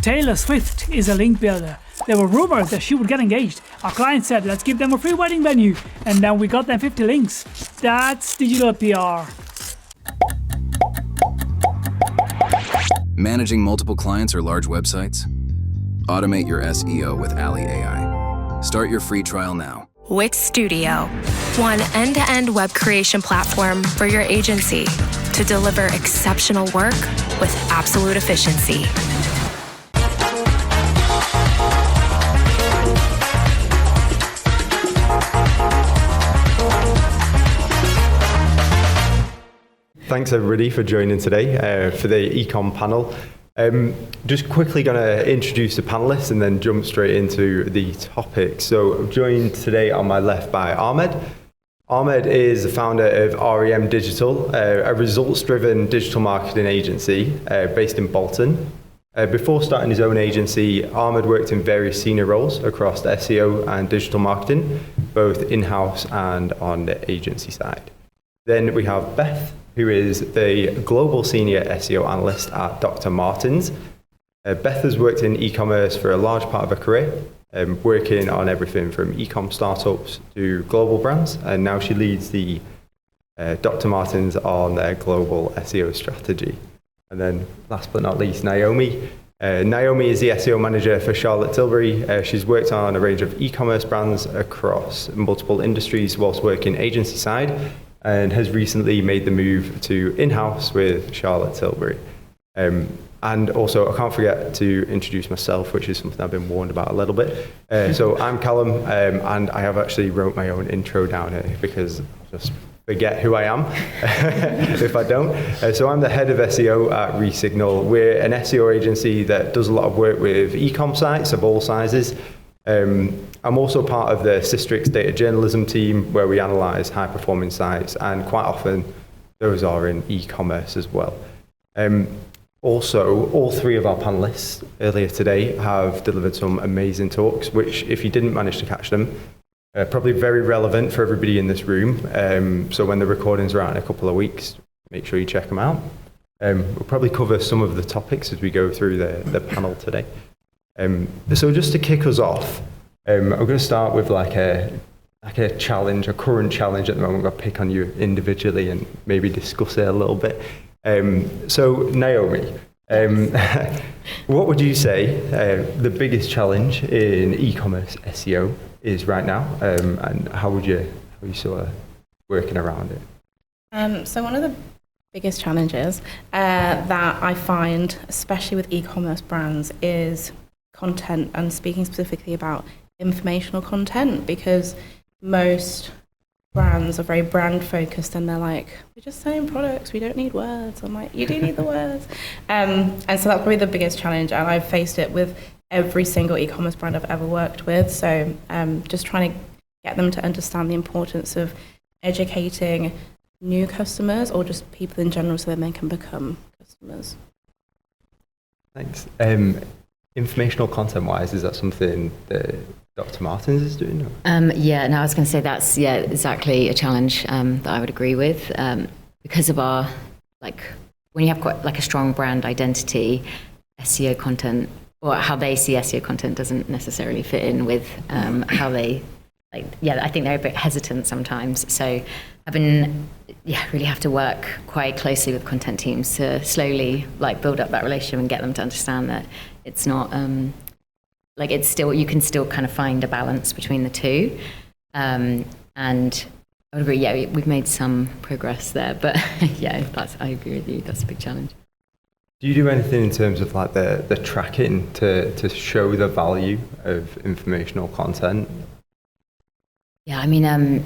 Taylor Swift is a link builder. There were rumors that she would get engaged. Our client said, let's give them a free wedding venue. And then we got them 50 links. That's digital PR. Managing multiple clients or large websites? Automate your SEO with Ali AI. Start your free trial now. Wix Studio, one end-to-end web creation platform for your agency to deliver exceptional work with absolute efficiency. Thanks everybody for joining today for the Ecom panel. Just quickly going to introduce the panelists and then jump straight into the topic. So I'm joined today on my left by Ahmed. Ahmed is the founder of REM Digital, a results-driven digital marketing agency based in Bolton. Before starting his own agency, Ahmed worked in various senior roles across SEO and digital marketing, both in-house and on the agency side. Then we have Beth, who is the Global Senior SEO Analyst at Dr. Martens. Beth has worked in e-commerce for a large part of her career, working on everything from e-com startups to global brands, and now she leads the Dr. Martens on their global SEO strategy. And then last but not least, Naomi. Naomi is the SEO manager for Charlotte Tilbury. She's worked on a range of e-commerce brands across multiple industries whilst working agency side, and has recently made the move to in-house with Charlotte Tilbury. And also, I can't forget to introduce myself, which is something I've been warned about a little bit. So I'm Callum, and I have actually wrote my own intro down here because I'll just forget who I am if I don't. So I'm the head of SEO at Resignal. We're an SEO agency that does a lot of work with e-com sites of all sizes. I'm also part of the Systrix data journalism team, where we analyse high-performing sites, and quite often those are in e-commerce as well. Also, all three of our panellists earlier today have delivered some amazing talks, which, if you didn't manage to catch them, are probably very relevant for everybody in this room. So when the recordings are out in a couple of weeks, make sure you check them out. We'll probably cover some of the topics as we go through the panel today. So just to kick us off, I'm going to start with like a challenge, a current challenge at the moment. I'm going to pick on you individually and maybe discuss it a little bit. So Naomi, what would you say the biggest challenge in e-commerce SEO is right now, and how are you sort of working around it? So one of the biggest challenges that I find, especially with e-commerce brands, is content, and speaking specifically about informational content, because most brands are very brand focused and they're like, we're just selling products, we don't need words. I'm like, you do need the words. And so that's probably the biggest challenge, and I've faced it with every single e-commerce brand I've ever worked with. So just trying to get them to understand the importance of educating new customers, or just people in general, so that they can become customers. Thanks. Informational content wise, is that something that Dr. Martens is doing? Yeah, no, I was going to say that's exactly a challenge that I would agree with, because of our, like, when you have quite like a strong brand identity, SEO content, or how they see SEO content, doesn't necessarily fit in with how they, like, I think they're a bit hesitant sometimes. So I've been, really have to work quite closely with content teams to slowly like build up that relationship and get them to understand that it's not, it's still, you can still kind of find a balance between the two. And I would agree, we've made some progress there, but I agree with you, that's a big challenge. Do you do anything in terms of like the tracking to show the value of informational content? Yeah, I mean,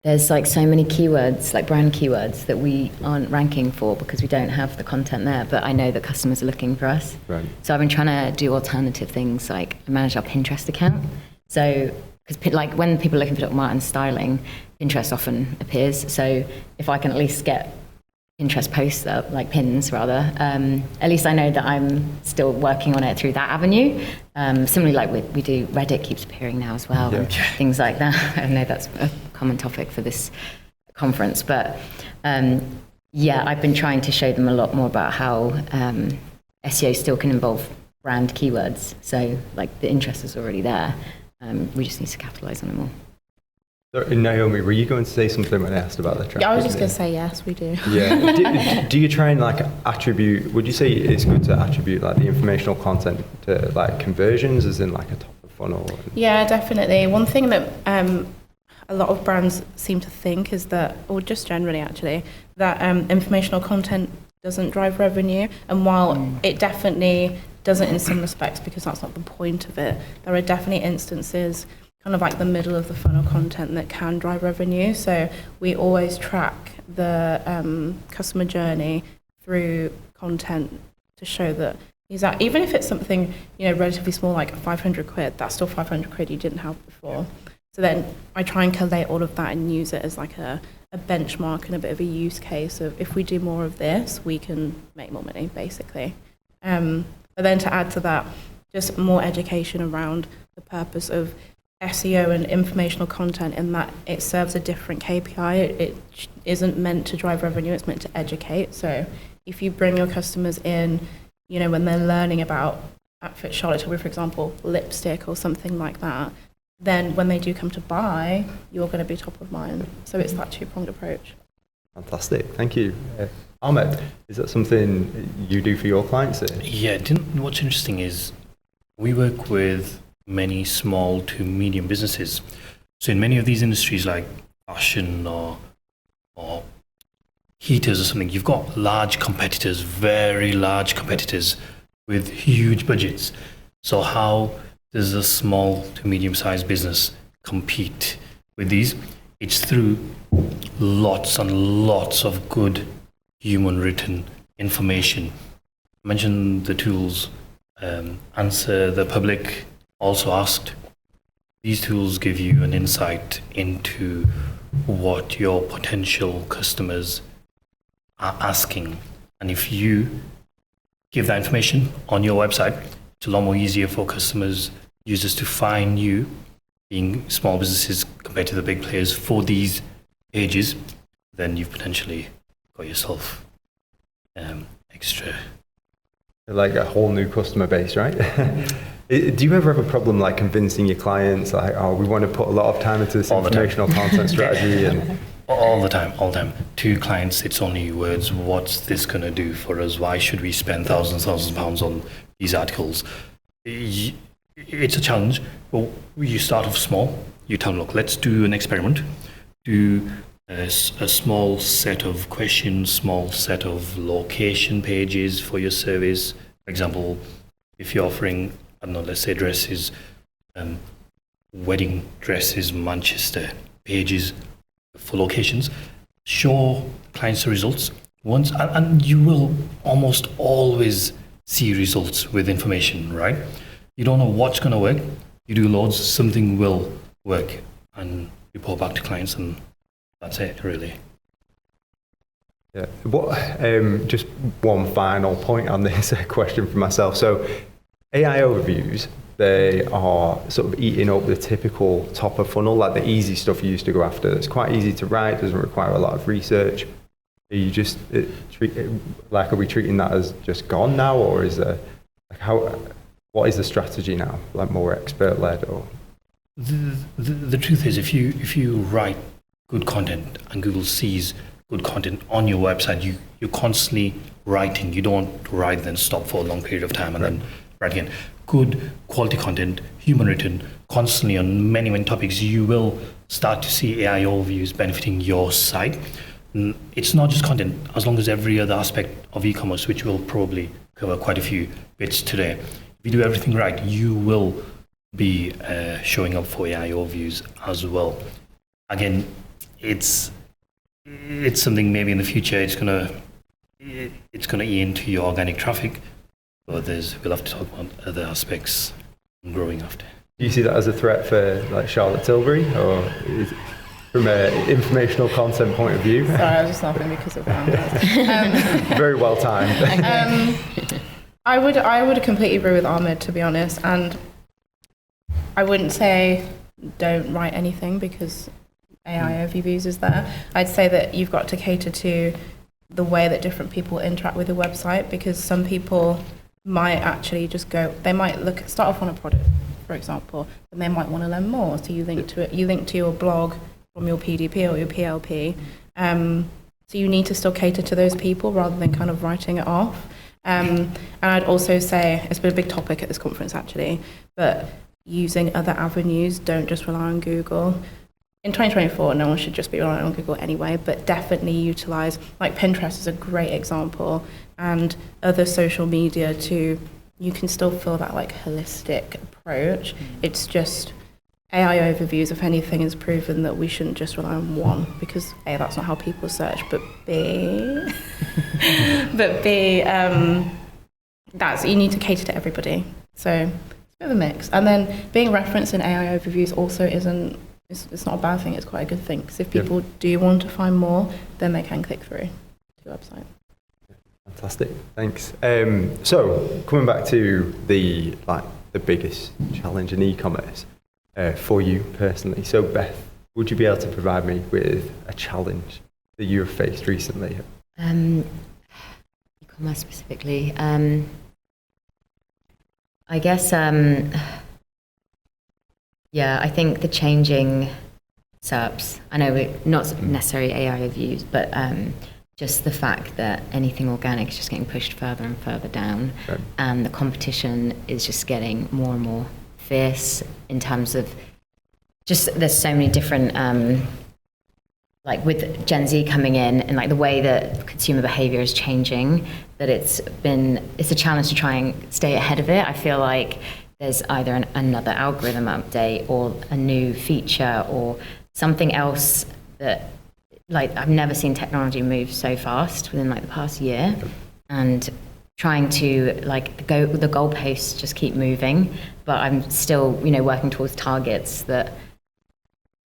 there's like so many keywords, like brand keywords, that we aren't ranking for because we don't have the content there, but I know that customers are looking for us. Right. So I've been trying to do alternative things, like I manage our Pinterest account. So, because like when people are looking for Dr. Martens styling, Pinterest often appears. So if I can at least get Pinterest posts up, like pins rather, at least I know that I'm still working on it through that avenue. Similarly, like we do, Reddit keeps appearing now as well, and things like that. I know that's a common topic for this conference, but I've been trying to show them a lot more about how SEO still can involve brand keywords. So like the interest is already there. We just need to capitalize on it more. So, Naomi, were you going to say something when I asked about the traffic? Yeah, I was just going to say yes, we do. Yeah. Do you try and like attribute, would you say it's good to attribute like the informational content to like conversions as in like a top of funnel? Yeah, definitely. One thing that a lot of brands seem to think is that, or just generally actually, that informational content doesn't drive revenue. And while it definitely doesn't in some respects, because that's not the point of it, there are definitely instances kind of like the middle of the funnel content that can drive revenue. So we always track the customer journey through content to show that even if it's something, relatively small, like 500 quid, that's still 500 quid you didn't have before. So then I try and collate all of that and use it as like a benchmark and a bit of a use case of, if we do more of this, we can make more money, basically. But then to add to that, just more education around the purpose of SEO and informational content, in that it serves a different KPI. It isn't meant to drive revenue, it's meant to educate. So if you bring your customers in, when they're learning about Outfit Charlotte Tilbury, for example, lipstick or something like that, then when they do come to buy, you're going to be top of mind. So it's that two-pronged approach. Fantastic, thank you. Ahmed, is that something you do for your clients? Yeah, what's interesting is we work with many small to medium businesses. So in many of these industries like fashion or heaters or something, you've got large competitors, very large competitors with huge budgets. So how does a small to medium sized business compete with these? It's through lots and lots of good human written information. I mentioned the tools, Answer the Public also asked. These tools give you an insight into what your potential customers are asking. And if you give that information on your website, it's a lot more easier for users to find you, being small businesses compared to the big players, for these pages. Then you've potentially got yourself extra. Like a whole new customer base, right? Do you ever have a problem like convincing your clients, like, we want to put a lot of time into this informational content strategy? And all the time. To clients, it's only words. What's this going to do for us? Why should we spend thousands of pounds on these articles? It's a challenge. But you start off small. You tell them, look, let's do an experiment. Do a small set of questions, small set of location pages for your service. For example, if you're offering, I don't know, let's say dresses, wedding dresses, Manchester, pages for locations, show clients the results once, and you will almost always see results with information, right? You don't know what's going to work. You do loads, something will work, and report back to clients, and that's it, really. Yeah. Just one final point on this question for myself. So AI overviews, they are sort of eating up the typical top of funnel, like the easy stuff you used to go after. It's quite easy to write, doesn't require a lot of research. Are you just are we treating that as just gone now, or is there what is the strategy now? Like more expert led, or? The truth is, if you write good content and Google sees good content on your website, you're constantly writing. You don't write then stop for a long period of time and then write again. Good quality content, human written, constantly on many, many topics, you will start to see AI overviews benefiting your site. It's not just content, as long as every other aspect of e-commerce, which we'll probably cover quite a few bits today. If you do everything right, you will be showing up for AI overviews as well. Again, it's something maybe in the future it's gonna eat into your organic traffic, but we'll have to talk about other aspects growing after. Do you see that as a threat for like Charlotte Tilbury, or is it from an informational content point of view? Sorry, I was just laughing because of that. Very well timed. I would completely agree with Ahmed, to be honest, and I wouldn't say don't write anything because AI overviews is there. I'd say that you've got to cater to the way that different people interact with the website, because some people might actually just go, they might start off on a product, for example, and they might want to learn more. So you link to it, you link to your blog from your PDP or your PLP. So you need to still cater to those people rather than kind of writing it off. And I'd also say, it's been a big topic at this conference actually, but using other avenues, don't just rely on Google. In 2024, no one should just be relying on Google anyway, but definitely utilize, like Pinterest is a great example, and other social media too. You can still feel that like holistic approach. It's just AI overviews, if anything, has proven that we shouldn't just rely on one, because A, that's not how people search, but B, that's, you need to cater to everybody. So it's a bit of a mix. And then being referenced in AI overviews also it's not a bad thing, it's quite a good thing, because if people do want to find more, then they can click through to your website. Fantastic, thanks. So coming back to the biggest challenge in e-commerce for you personally. So Beth, would you be able to provide me with a challenge that you have faced recently? E-commerce specifically. I guess, I think the changing SERPs, I know we're not necessarily AI reviews, but just the fact that anything organic is just getting pushed further and further down, and the competition is just getting more and more fierce in terms of just, there's so many different, like with Gen Z coming in and like the way that consumer behavior is changing, that it's a challenge to try and stay ahead of it. I feel like there's either another algorithm update or a new feature or something else that, like, I've never seen technology move so fast within like the past year, and trying to like the goalposts just keep moving, but I'm still, working towards targets that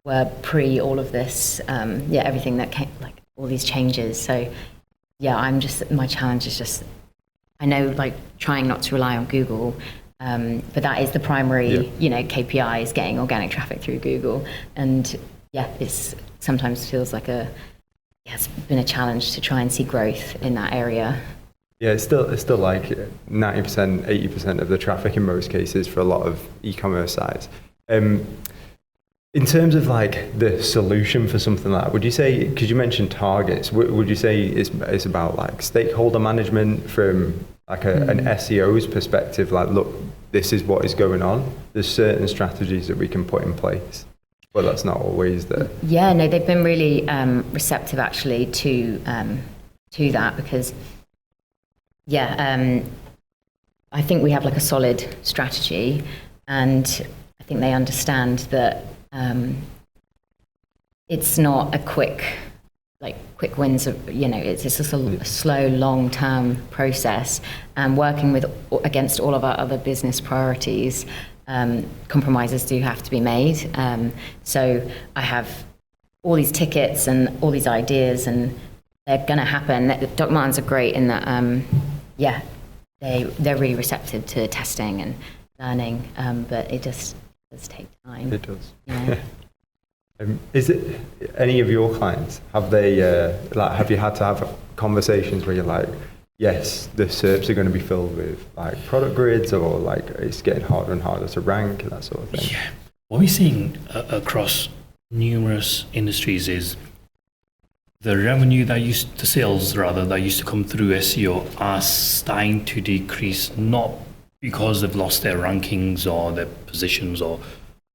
were pre all of this, everything that came, like all these changes. So my challenge is just, I know like trying not to rely on Google, but that is the primary, KPI is getting organic traffic through Google. And it's sometimes feels like it's been a challenge to try and see growth in that area. Yeah, it's still like 90%, 80% of the traffic in most cases for a lot of e-commerce sites. In terms of like the solution for something like that, would you say, because you mentioned targets, would you say it's about like stakeholder management from like an SEO's perspective? Like, look, this is what is going on. There's certain strategies that we can put in place. Well, that's not always the... Yeah, no, they've been really receptive actually to that, because I think we have like a solid strategy, and I think they understand that it's not a quick wins of, it's just a slow, long-term process, and working against all of our other business priorities. Compromises do have to be made. So I have all these tickets and all these ideas, and they're going to happen. Doc Martens are great in that, they're really receptive to testing and learning, but it just does take time. It does. Yeah. Is it any of your clients, have they have you had to have conversations where you're like, yes, the SERPs are going to be filled with like product grids, or like it's getting harder and harder to rank and that sort of thing? Yeah. What we're seeing across numerous industries is the revenue the sales that used to come through SEO are starting to decrease, not because they've lost their rankings or their positions or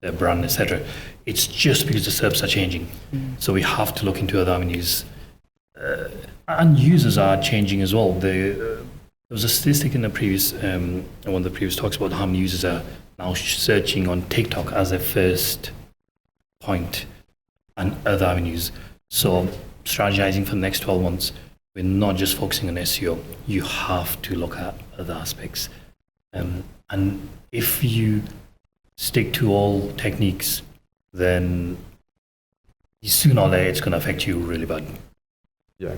their brand, etc. It's just because the SERPs are changing. So we have to look into other avenues. And users are changing as well. There was a statistic in the previous one of the previous talks about how many users are now searching on TikTok as their first point, and other avenues. So strategizing for the next 12 months, we're not just focusing on SEO. You have to look at other aspects. And if you stick to all techniques, then sooner or later it's going to affect you really bad. Yeah.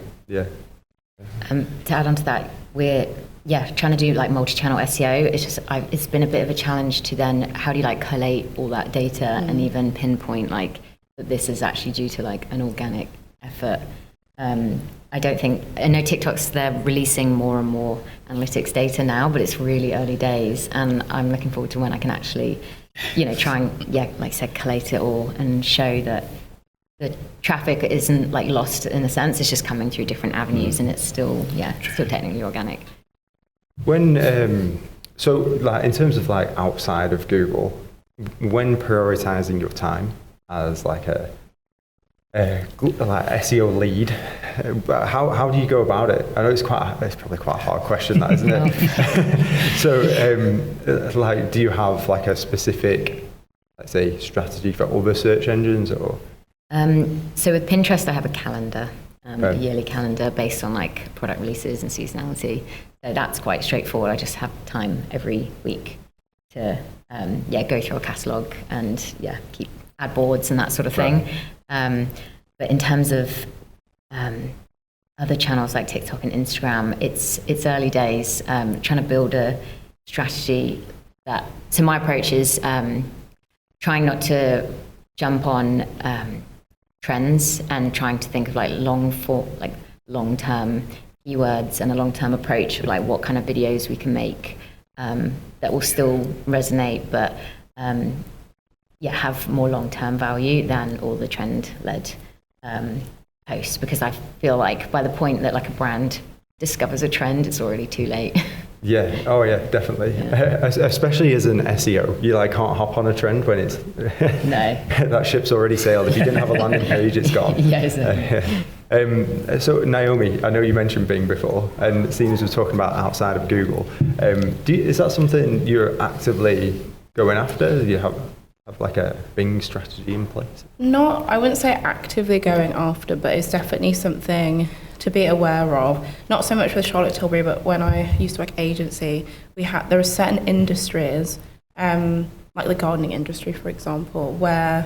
To add on to that, we're trying to do like multi-channel SEO. It's just it's been a bit of a challenge to then how do you like collate all that data and even pinpoint like that this is actually due to like an organic effort. I know they're releasing more and more analytics data now, but it's really early days, and I'm looking forward to when I can actually, try and, like I said, collate it all and show that the traffic isn't like lost in a sense, it's just coming through different avenues, and it's still technically organic. When, so like in terms of like outside of Google, when prioritizing your time as like a like SEO lead, how do you go about it? I know it's probably quite a hard question, that, isn't it? So, like, do you have like a specific, let's say, strategy for other search engines, or? So with Pinterest, I have a calendar, a yearly calendar based on like product releases and seasonality. So that's quite straightforward. I just have time every week to go through a catalog and keep ad boards and that sort of thing. But in terms of other channels like TikTok and Instagram, it's early days. Trying to build a strategy so my approach is trying not to jump on trends and trying to think of like long-term keywords and a long-term approach of like what kind of videos we can make that will still resonate, but have more long-term value than all the trend-led posts, because I feel like by the point that like a brand discovers a trend, it's already too late. Yeah. Oh, yeah, definitely. Yeah. Especially as an SEO, you like can't hop on a trend when it's no. That ship's already sailed. If you didn't have a landing page, it's gone. So Naomi, I know you mentioned Bing before, and it seems we're talking about outside of Google. Is that something you're actively going after? Do you have like a Bing strategy in place? Not, I wouldn't say actively going after, but it's definitely something to be aware of. Not so much with Charlotte Tilbury, but when I used to work agency, there are certain industries, like the gardening industry, for example, where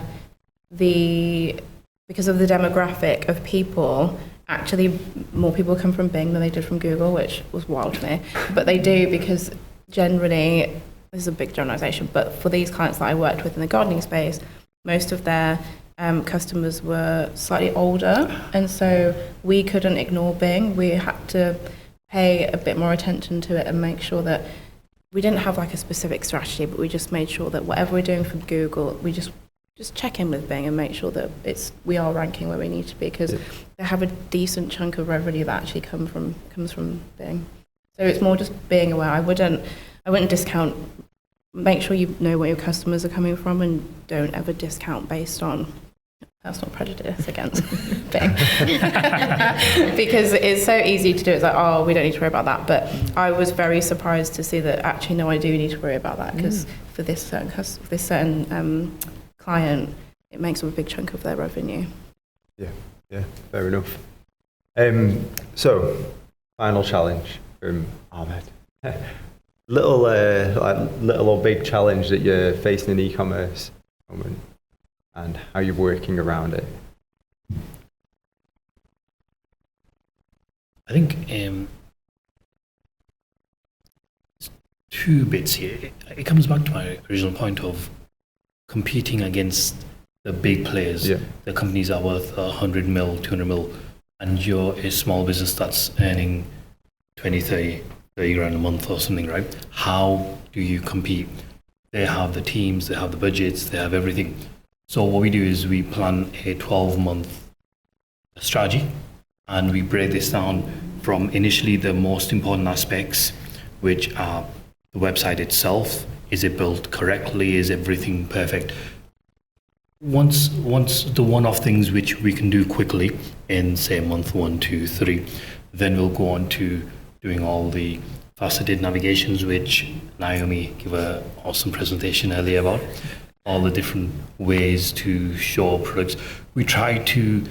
because of the demographic of people, actually more people come from Bing than they did from Google, which was wild to me. But they do, because generally, this is a big generalization, but for these clients that I worked with in the gardening space, most of their customers were slightly older, and so we couldn't ignore Bing. We had to pay a bit more attention to it and make sure that we didn't have like a specific strategy, but we just made sure that whatever we're doing from Google, we just check in with Bing and make sure that we are ranking where we need to be, because they have a decent chunk of revenue that actually comes from Bing. So it's more just being aware. I wouldn't discount. Make sure you know where your customers are coming from, and don't ever discount based on personal prejudice against Bing. Because it's so easy to do. It's like, oh, we don't need to worry about that. But I was very surprised to see that actually, no, I do need to worry about that, because for this certain client, it makes up a big chunk of their revenue. Yeah, fair enough. So, final challenge from Ahmed. Little or big challenge that you're facing in e-commerce at the moment, and how you're working around it. I think two bits here. It comes back to my original point of competing against the big players. Yeah. The companies are worth 100 mil, 200 mil, and you're a small business that's earning 20, 30 grand a month or something, right? How do you compete? They have the teams, they have the budgets, they have everything. So what we do is we plan a 12-month strategy, and we break this down from initially the most important aspects, which are the website itself. Is it built correctly? Is everything perfect? Once the one-off things which we can do quickly in, say, month 1, 2, 3, then we'll go on to doing all the faceted navigations, which Naomi gave an awesome presentation earlier about, all the different ways to show products. We try to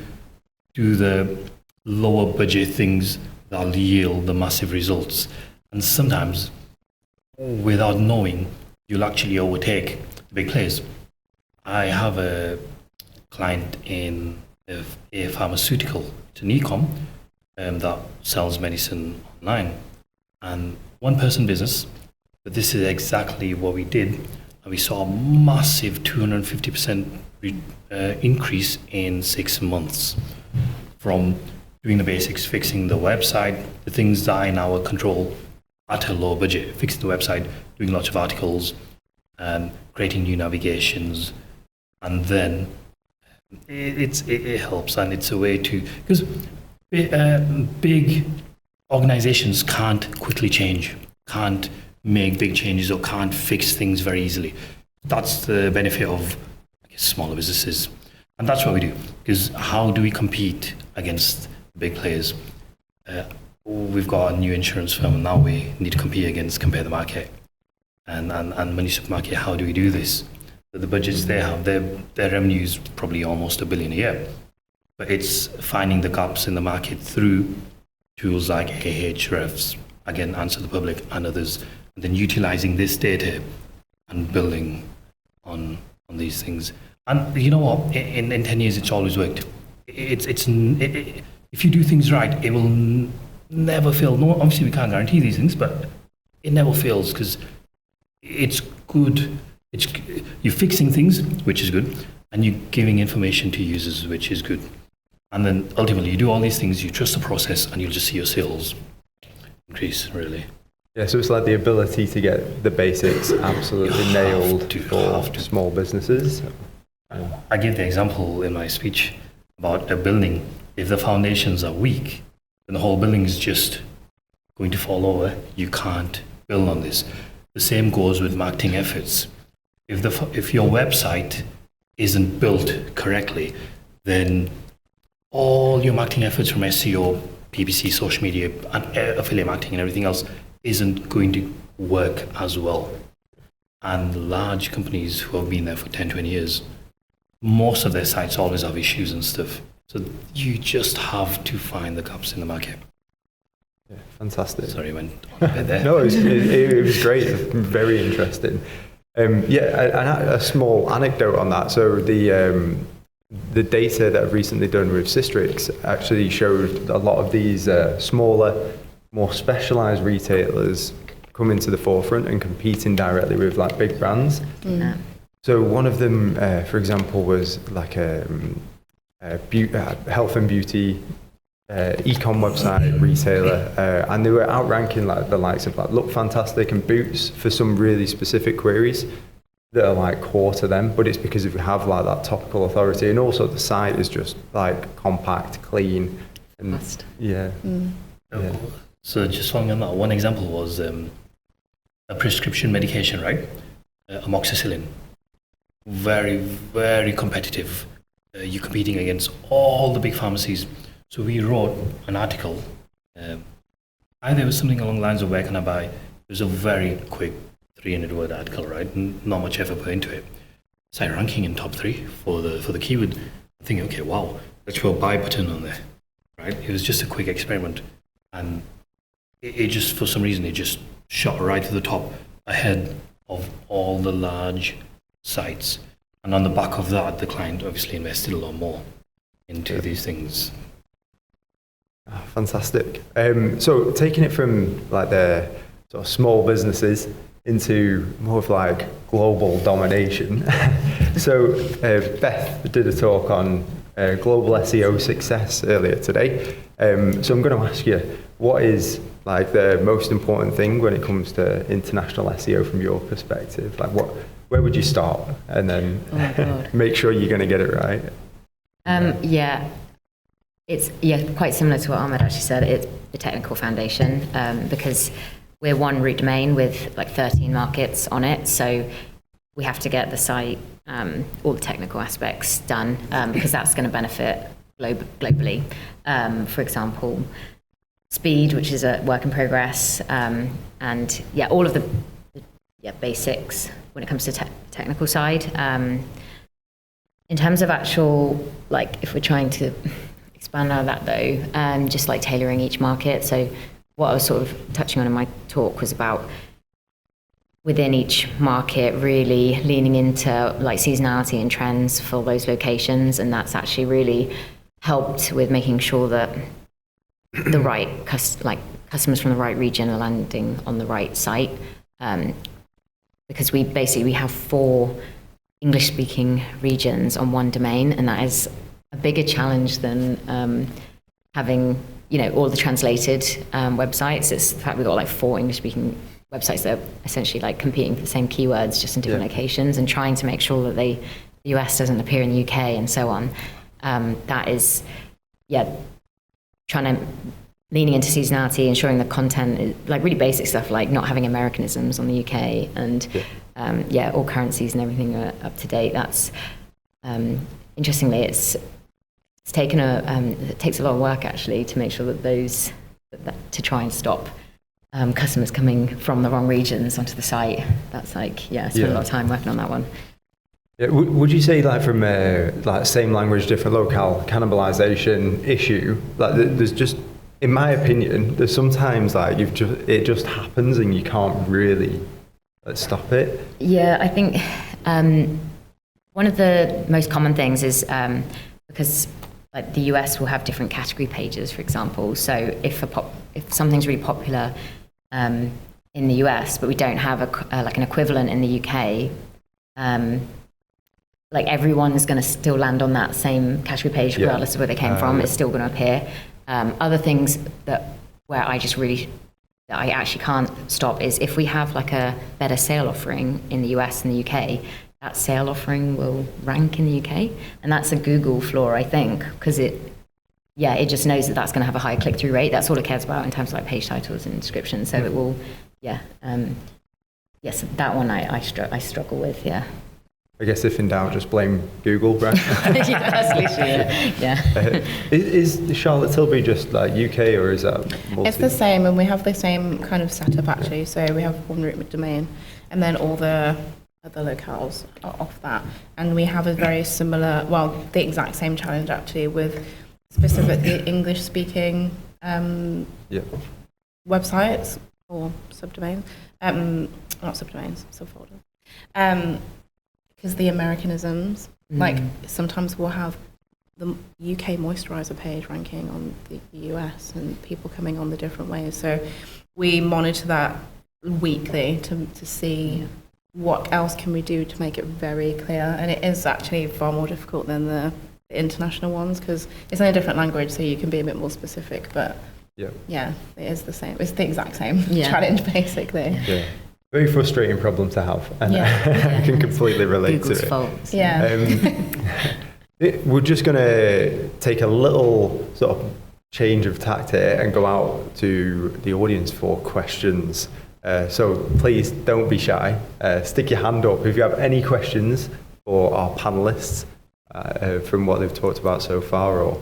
do the lower budget things that yield the massive results. And sometimes, without knowing, you'll actually overtake the big players. I have a client in a pharmaceutical, it's an e-com that sells medicine online, and one-person business, but this is exactly what we did, and we saw a massive 250% increase in 6 months, from doing the basics, fixing the website, the things that are in our control at a low budget, fixing the website, doing lots of articles, creating new navigations, and then it helps, and it's a way to, because big organizations can't quickly change, can't make big changes, or can't fix things very easily. That's the benefit of, I guess, smaller businesses, and that's what we do. Because how do we compete against big players? We've got a new insurance firm, and now we need to compare the market. And Money Supermarket, how do we do this? The budgets they have, their revenue is probably almost $1 billion a year. But it's finding the gaps in the market through tools like Ahrefs, again, Answer the Public and others, and then utilizing this data and building on these things. And you know what? In 10 years, it's always worked. If you do things right, it will never fail. No, obviously, we can't guarantee these things, but it never fails because it's good. You're fixing things, which is good, and you're giving information to users, which is good. And then ultimately, you do all these things, you trust the process, and you'll just see your sales increase, really. Yeah, so it's like the ability to get the basics absolutely nailed for small businesses. I gave the example in my speech about a building. If the foundations are weak, then the whole building is just going to fall over. You can't build on this. The same goes with marketing efforts. If your website isn't built correctly, then all your marketing efforts from SEO, PPC, social media, and affiliate marketing and everything else isn't going to work as well. And large companies who have been there for 10, 20 years, most of their sites always have issues and stuff. So you just have to find the gaps in the market. Yeah, fantastic. Sorry, I went on a bit there. No, it was great. Very interesting. A small anecdote on that. So the data that I've recently done with Systrix actually showed a lot of these smaller, more specialized retailers come into the forefront and competing directly with like big brands. Yeah. So one of them, for example, was like a health and beauty e-com website retailer, and they were outranking like the likes of like Look Fantastic and Boots for some really specific queries that are like core to them, but it's because we have like that topical authority, and also the site is just like compact, clean, and Fast. yeah. Yeah. So just following on that, one example was a prescription medication, right? Amoxicillin. Very, very competitive. You're competing against all the big pharmacies. So we wrote an article. Either it was something along the lines of where can I buy? It was a very quick 300-word article, right? Not much effort put into it. Started ranking in top 3 for the keyword. I think, okay, wow, let's put a buy button on there, right? It was just a quick experiment, and it just, for some reason, it just shot right to the top, ahead of all the large sites. And on the back of that, the client obviously invested a lot more into these things. Oh, fantastic. So taking it from like the sort of small businesses into more of like global domination. So Beth did a talk on global SEO success earlier today. So I'm going to ask you, what is like the most important thing when it comes to international SEO from your perspective? Like where would you start, and then make sure you're going to get it right? It's quite similar to what Ahmed actually said. It's the technical foundation, because we're one root domain with like 13 markets on it. So we have to get the site, all the technical aspects done, because that's going to benefit globally. For example, speed, which is a work in progress, and all of the basics when it comes to technical side. In terms of actual, like if we're trying to expand out of that though, just like tailoring each market. So what I was sort of touching on in my talk was about within each market really leaning into like seasonality and trends for those locations, and that's actually really helped with making sure that the right customers from the right region are landing on the right site, because we have 4 English-speaking regions on one domain, and that is a bigger challenge than having, all the translated websites. It's the fact we've got like 4 English-speaking websites that are essentially like competing for the same keywords, just in different locations, and trying to make sure that the US doesn't appear in the UK and so on. That is, trying to leaning into seasonality, ensuring the content is like really basic stuff, like not having Americanisms on the UK, and all currencies and everything are up to date. That's interestingly, it's taken it takes a lot of work actually to make sure that to try and stop customers coming from the wrong regions onto the site. That's I spent a lot of time working on that one. Yeah, would you say like from like same language, different locale cannibalization issue, like there's just, in my opinion, there's sometimes like it just happens and you can't really stop it? Yeah, I think one of the most common things is because like the US will have different category pages, for example. So if something's really popular in the US, but we don't have like an equivalent in the UK, like everyone is going to still land on that same category page regardless of where they came from. It's still going to appear. Other things where I actually can't stop is if we have like a better sale offering in the US and the UK, that sale offering will rank in the UK, and that's a Google flaw, I think, because it just knows that that's going to have a high click-through rate. That's all it cares about in terms of like page titles and descriptions. So it will, yes, that one I struggle with, I guess if in doubt, just blame Google, right? Is Charlotte Tilbury just like UK, or is that multi? It's the same, and we have the same kind of setup actually. So we have one root domain, and then all the other locales are off that. And we have a very similar, the exact same challenge actually with specifically English-speaking websites or subdomains, not subdomains, subfolders. Because the Americanisms, like sometimes we'll have the UK moisturizer page ranking on the US and people coming on the different ways. So we monitor that weekly to see what else can we do to make it very clear. And it is actually far more difficult than the international ones because it's in a different language, so you can be a bit more specific. But it is the same. It's the exact same challenge, basically. Yeah. Very frustrating problem to have, and I can completely relate Google's to it. Fault. We're just going to take a little sort of change of tact here and go out to the audience for questions. So please don't be shy. Stick your hand up if you have any questions for our panelists from what they've talked about so far, or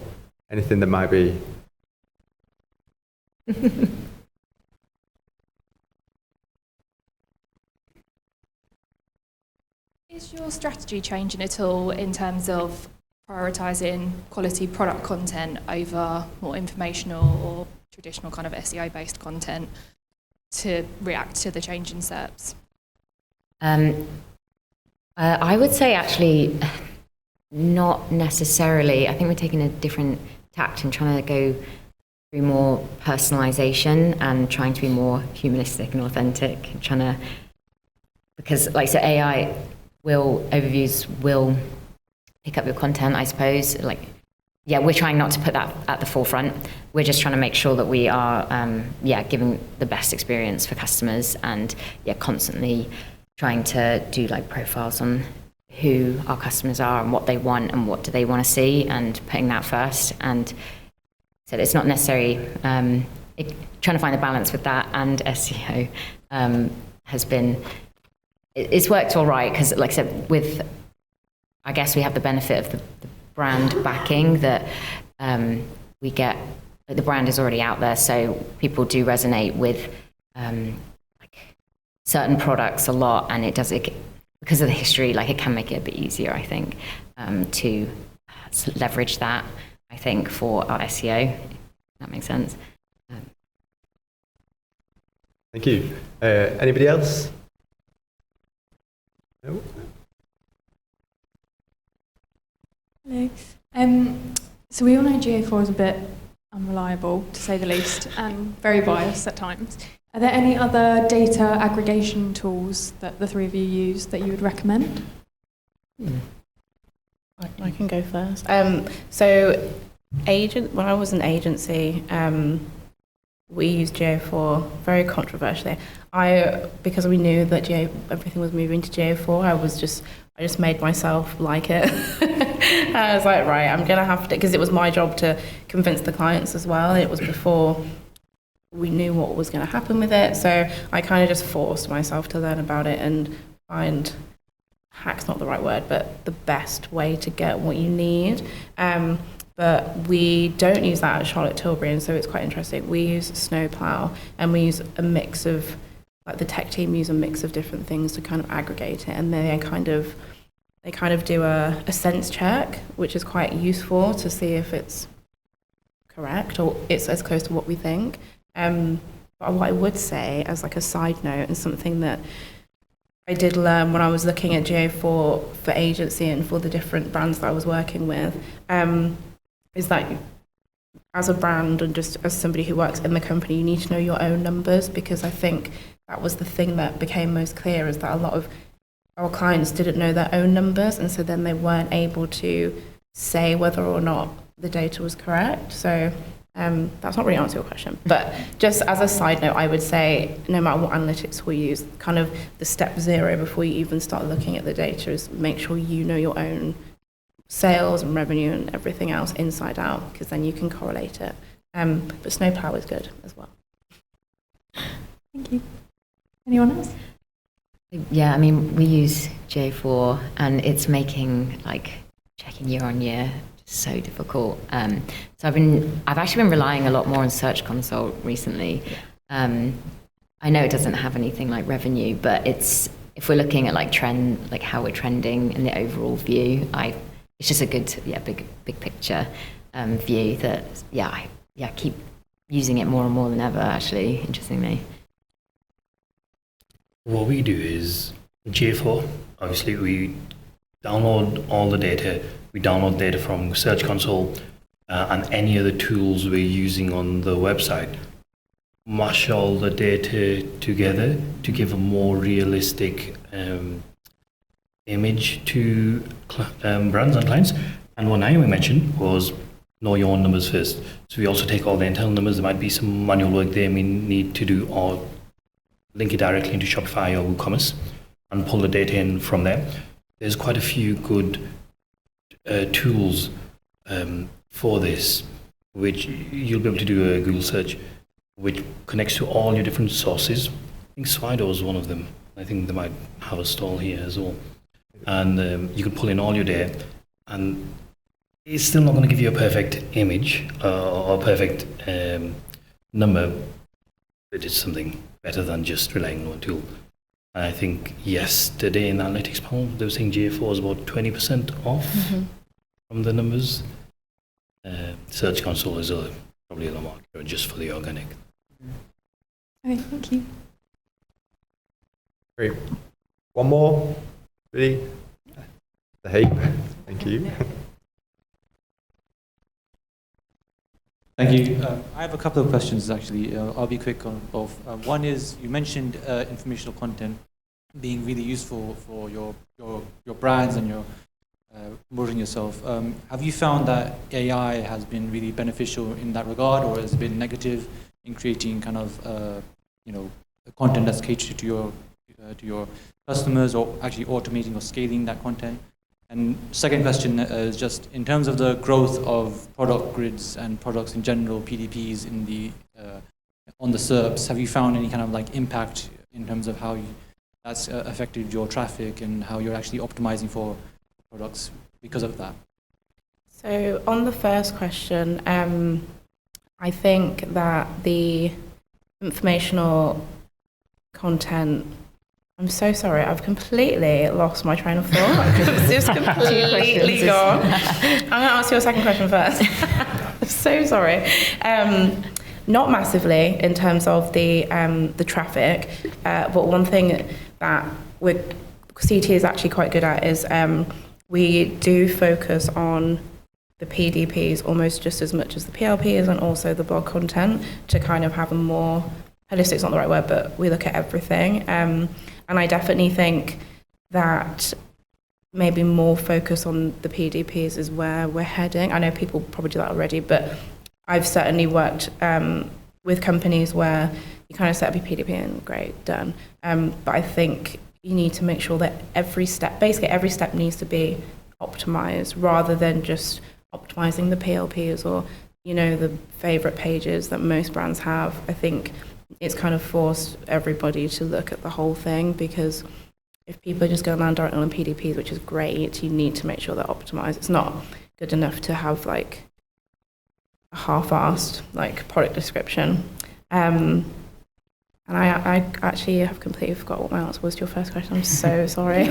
anything that might be. Is your strategy changing at all in terms of prioritising quality product content over more informational or traditional kind of SEO-based content to react to the change in SERPs? I would say actually not necessarily. I think we're taking a different tact and trying to go through more personalisation and trying to be more humanistic and authentic, because like so AI overviews will pick up your content, I suppose. We're trying not to put that at the forefront. We're just trying to make sure that we are, giving the best experience for customers, and constantly trying to do like profiles on who our customers are and what they want and what do they want to see, and putting that first. And so it's not necessarily trying to find a balance with that and SEO has been. It's worked all right because, like I said, I guess we have the benefit of the brand backing that we get. The brand is already out there, so people do resonate with certain products a lot, and because of the history. Like, it can make it a bit easier, I think, to leverage that. I think for our SEO, if that makes sense. Thank you. Anybody else? No. Hello. So we all know GA4 is a bit unreliable, to say the least, and very biased at times. Are there any other data aggregation tools that the three of you use that you would recommend? I can go first. So When I was an agency, we used GA4 very controversially. Because we knew that everything was moving to GA4, I just made myself like it. I was like, right, I'm gonna have to, because it was my job to convince the clients as well. It was before we knew what was going to happen with it, so I kind of just forced myself to learn about it and find, hack's not the right word, but the best way to get what you need. But we don't use that at Charlotte Tilbury, and so it's quite interesting. We use Snowplow, and we use a mix of, like the tech team use a mix of different things to kind of aggregate it, and they kind of do a sense check, which is quite useful to see if it's correct or it's as close to what we think. But what I would say as like a side note, and something that I did learn when I was looking at GA4 for agency and for the different brands that I was working with, is that as a brand and just as somebody who works in the company, you need to know your own numbers, because I think that was the thing that became most clear, is that a lot of our clients didn't know their own numbers, and so then they weren't able to say whether or not the data was correct. So that's not really answer your question, but just as a side note, I would say no matter what analytics we use, kind of the step 0 before you even start looking at the data is make sure you know your own sales and revenue and everything else inside out, because then you can correlate it. But Snowplow is good as well. Thank you. Anyone else? Yeah, I mean, we use J4 and it's making like checking year on year so difficult. So I've actually been relying a lot more on Search Console recently. I know it doesn't have anything like revenue, but if we're looking at like trend, like how we're trending in the overall view, it's just a good, big picture view that, I keep using it more and more than ever, actually, interestingly. What we do is J4, obviously we download all the data. We download data from Search Console and any other tools we're using on the website. Mash all the data together to give a more realistic image to brands and clients. And what Naomi mentioned was know your own numbers first. So we also take all the internal numbers. There might be some manual work there we need to do, or link it directly into Shopify or Ecommerce and pull the data in from there. There's quite a few good tools for this, which you'll be able to do a Google search, which connects to all your different sources. I think Slido is one of them. I think they might have a stall here as well. And you can pull in all your data, and it's still not going to give you a perfect image or a perfect number, but it's something better than just relying on one tool. And I think yesterday in the analytics panel, they were saying GA4 was about 20% off from the numbers. Search Console is probably a lot more accurate just for the organic. Okay, thank you. Great. One more, really? The hate. Thank you. Thank you. I have a couple of questions, actually. I'll be quick on both. One is, you mentioned informational content being really useful for your brands and your promoting yourself. Have you found that AI has been really beneficial in that regard, or has it been negative in creating kind of content that's catered to your customers, or actually automating or scaling that content? And second question is just in terms of the growth of product grids and products in general, PDPs in the on the SERPs, have you found any kind of like impact in terms of how that's affected your traffic and how you're actually optimizing for products because of that? So on the first question, I think that the informational content, I'm so sorry, I've completely lost my train of thought. It's just completely gone. I'm going to ask you a second question first. I'm so sorry. Not massively in terms of the traffic, but one thing that CT is actually quite good at is we do focus on the PDPs almost just as much as the PLPs, and also the blog content, to kind of have a more holistic's not the right word, but we look at everything. And I definitely think that maybe more focus on the PDPs is where we're heading. I know people probably do that already, but I've certainly worked with companies where you kind of set up your PDP and great, done. But I think you need to make sure that every step needs to be optimized rather than just optimizing the PLPs or, you know, the favorite pages that most brands have. I think it's kind of forced everybody to look at the whole thing, because if people are just going to land directly on PDPs, which is great, you need to make sure they're optimized. It's not good enough to have like a half-assed like product description. And I actually have completely forgot what my answer was to your first question. I'm so sorry.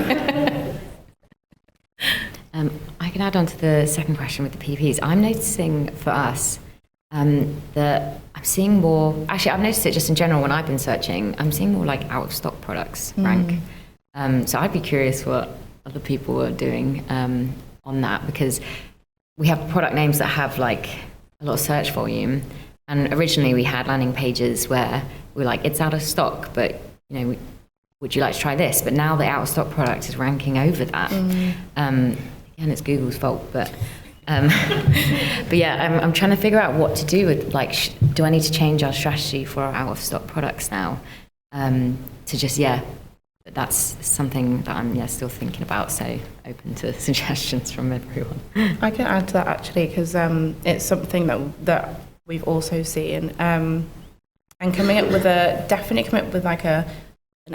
I can add on to the second question with the PDPs. I'm noticing for us that I'm seeing more, actually I've noticed it just in general when I've been searching, I'm seeing more like out of stock products rank. So I'd be curious what other people are doing on that, because we have product names that have like a lot of search volume. And originally we had landing pages where we're like, it's out of stock, but you know, would you like to try this? But now the out of stock product is ranking over that. Again, it's Google's fault, but yeah, I'm trying to figure out what to do with, like, do I need to change our strategy for our out of stock products now? To just, that's something that I'm still thinking about, so open to suggestions from everyone. I can add to that actually, because it's something that we've also seen, and definitely coming up with like an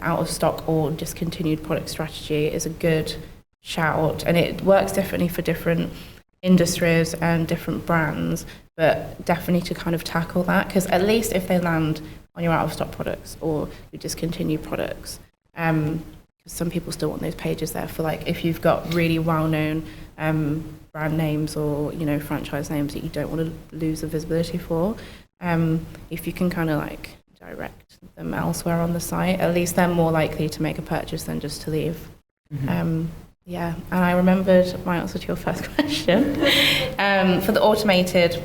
out of stock or discontinued product strategy is a good shout, and it works differently for different industries and different brands, but definitely to kind of tackle that, because at least if they land on your out of stock products or your discontinued products, because some people still want those pages there for, like, if you've got really well-known brand names or, you know, franchise names that you don't want to lose the visibility for, if you can kind of like direct them elsewhere on the site, at least they're more likely to make a purchase than just to leave. And I remembered my answer to your first question. For the automated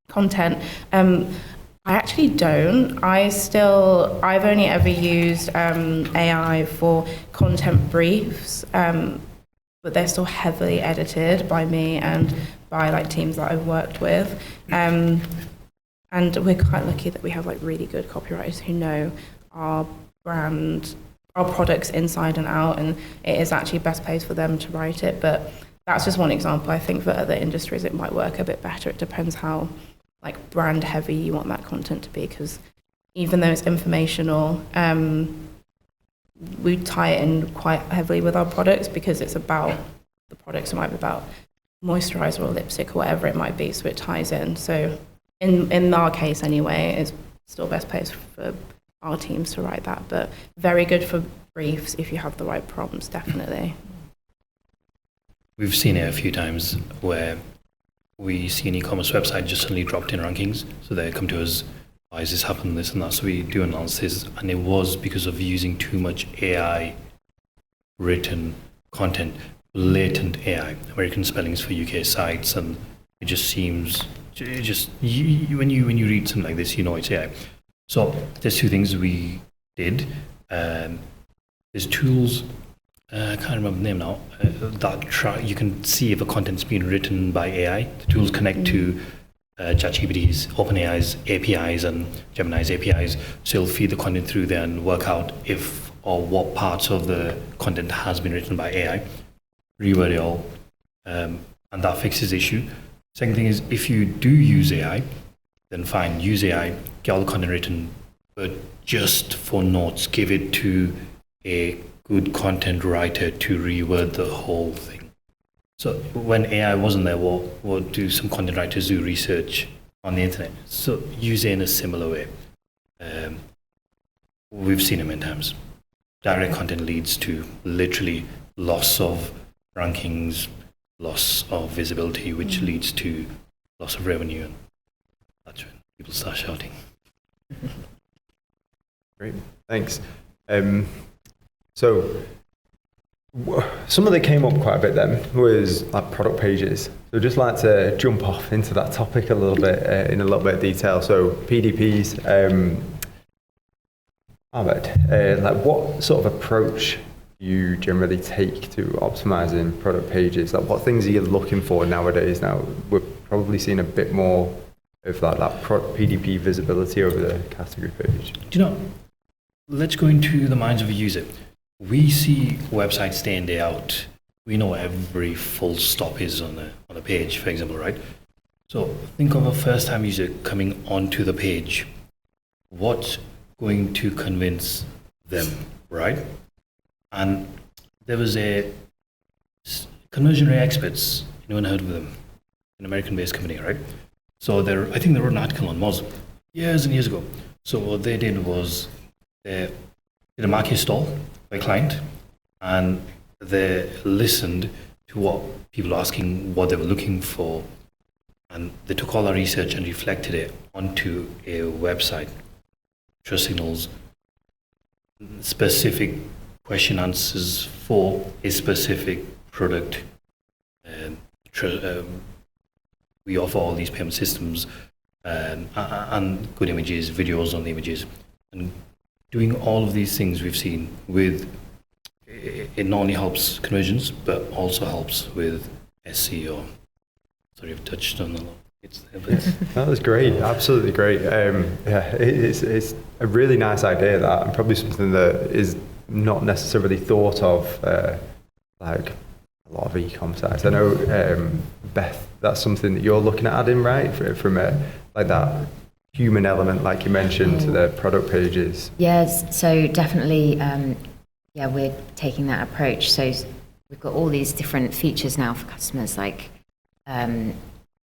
content, I actually don't. I've only ever used AI for content briefs, but they're still heavily edited by me and by like teams that I've worked with. And we're quite lucky that we have like really good copywriters who know our brand, our products inside and out, and it is actually best place for them to write it. But that's just one example. I think for other industries it might work a bit better. It depends how like brand heavy you want that content to be, because even though it's informational, we tie it in quite heavily with our products because it's about the products. It might be about moisturizer or lipstick or whatever it might be, so it ties in. So in our case anyway, it's still best place for our teams to write that, but very good for briefs if you have the right prompts, definitely. We've seen it a few times where we see an e-commerce website just suddenly dropped in rankings. So they come to us, why is this happening, this and that? So we do analysis, and it was because of using too much AI written content, blatant AI, American spellings for UK sites, and it just seems, when you read something like this, you know it's AI. So there's two things we did. There's tools, I can't remember the name now, that you can see if a content's been written by AI. The tools connect to ChatGPT's, OpenAI's APIs and Gemini's APIs, so you'll feed the content through there and work out if or what parts of the content has been written by AI, reword it all, and that fixes the issue. Second thing is, if you do use AI, then fine, use AI, get all the content written, but just for notes, give it to a good content writer to reword the whole thing. So when AI wasn't there, what do some content writers do? Research on the internet. So use it in a similar way. We've seen it many times. Direct content leads to literally loss of rankings, loss of visibility, which leads to loss of revenue, and that's when people start shouting. Great, thanks. So something that came up quite a bit then was like product pages. So just like to jump off into that topic a little bit in a little bit of detail. So PDPs, Ahmed, like what sort of approach you generally take to optimizing product pages? Like, what things are you looking for nowadays? Now, we're probably seeing a bit more of like that PDP visibility over the category page. Do you know, let's go into the minds of a user. We see websites day in, day out. We know every full stop is on a page, for example, right? So think of a first-time user coming onto the page. What's going to convince them, right? And there was a conversion rate experts. Anyone heard of them? An American-based company, right? So I think they wrote an article on Moz years and years ago. So what they did was they did a market stall by client, and they listened to what people were asking, what they were looking for, and they took all that research and reflected it onto a website. Trust signals, specific question answers for a specific product. We offer all these payment systems and good images, videos on the images. And doing all of these things we've seen with, it not only helps conversions, but also helps with SEO. Sorry, I've touched on a lot. That was great, absolutely great. It's a really nice idea, that, and probably something that is not necessarily thought of like a lot of e-com sites. I know, Beth, that's something that you're looking at adding, right? From like that human element, like you mentioned, to the product pages. Yes, so definitely, we're taking that approach. So we've got all these different features now for customers, like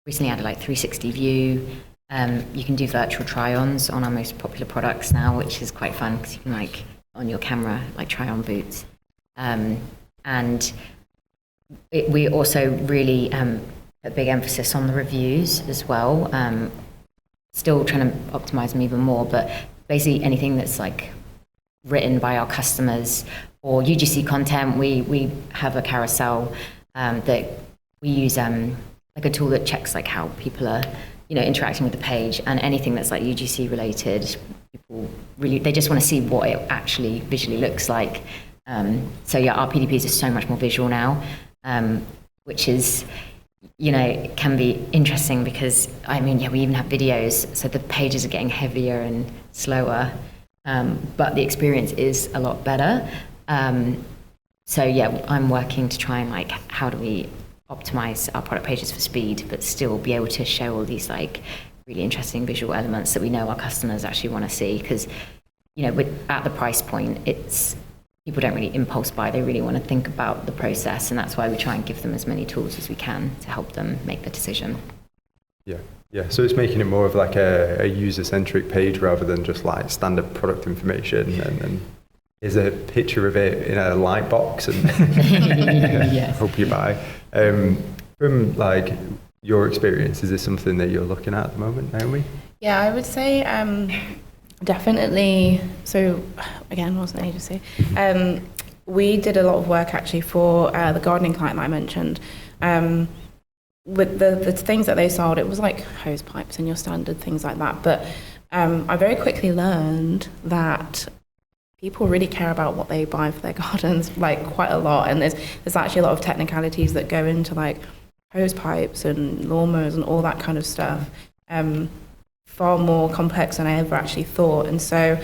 recently added like 360 view. You can do virtual try-ons on our most popular products now, which is quite fun because you can like on your camera like try on boots. And we also really a big emphasis on the reviews as well. Still trying to optimize them even more, but basically anything that's like written by our customers or UGC content, we have a carousel that we use like a tool that checks like how people are, interacting with the page, and anything that's like UGC related, people really, they just want to see what it actually visually looks like. So yeah, our PDPs are so much more visual now, which is, can be interesting because, we even have videos, so the pages are getting heavier and slower, but the experience is a lot better. So yeah, I'm working to try and like, how do we optimize our product pages for speed, but still be able to show all these like really interesting visual elements that we know our customers actually want to see, because, at the price point, people don't really impulse buy, they really want to think about the process, and that's why we try and give them as many tools as we can to help them make the decision. Yeah, so it's making it more of like a user-centric page rather than just like standard product information, and then here's a picture of it in a light box and yes. Hope you buy. From like your experience, is this something that you're looking at the moment, Naomi? Yeah, I would say definitely. So again, wasn't an agency. We did a lot of work actually for the gardening client that I mentioned. With the things that they sold, it was like hose pipes and your standard things like that. But I very quickly learned that people really care about what they buy for their gardens, like quite a lot. And there's actually a lot of technicalities that go into like hose pipes and lawnmowers and all that kind of stuff. Far more complex than I ever actually thought. And so